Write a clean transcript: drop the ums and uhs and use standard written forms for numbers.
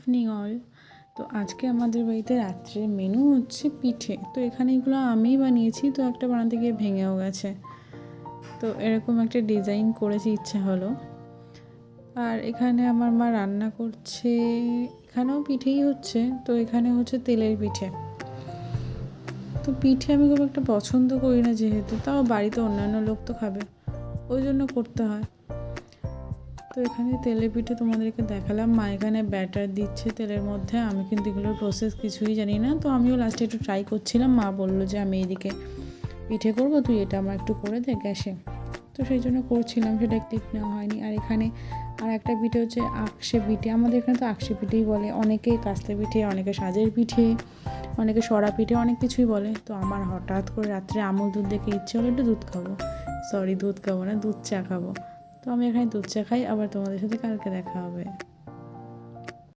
Evening all. তো আজকে আমাদের বাড়িতে রাত্রের মেনু হচ্ছে পিঠে। তো এখানে এগুলো আমিই বানিয়েছি, তো একটা বানাতে গিয়ে ভেঙেও গেছে। তো এরকম একটা ডিজাইন করেছি, ইচ্ছা হলো। আর এখানে আমার মা রান্না করছে, এখানেও পিঠেই হচ্ছে। তো এখানে হচ্ছে তেলের পিঠে। তো পিঠে আমি খুব একটা পছন্দ করি না, যেহেতু তাও বাড়িতে অন্যান্য লোক তো খাবে, ওই জন্য করতে হয়। তো এখানে তেলের পিঠে তোমাদেরকে দেখালাম। মা এখানে ব্যাটার দিচ্ছে তেলের মধ্যে। আমি কিন্তু এগুলোর প্রসেস কিছুই জানি না, তো আমিও লাস্টে একটু ট্রাই করছিলাম। মা বললো যে আমি এইদিকে পিঠে করবো, তুই এটা আমার একটু করে দে গ্যাসে। তো সেই জন্য করছিলাম, সেটা ক্লিপ নেওয়া হয়নি। আর এখানে আর একটা পিঠে হচ্ছে আকশে পিঠে। আমাদের এখানে তো আকশে পিঠেই বলে, অনেকে কাস্তে পিঠে, অনেকে সাজের পিঠে, অনেকে সরা পিঠে, অনেক কিছুই বলে। তো আমার হঠাৎ করে রাত্রে আমুল দুধ দেখে ইচ্ছে হলো একটু দুধ খাবো, দুধ খাবো না, দুধ চা খাবো। তো আমি এখানে দুধ চা খাই। আবার তোমাদের সাথে কালকে দেখা হবে।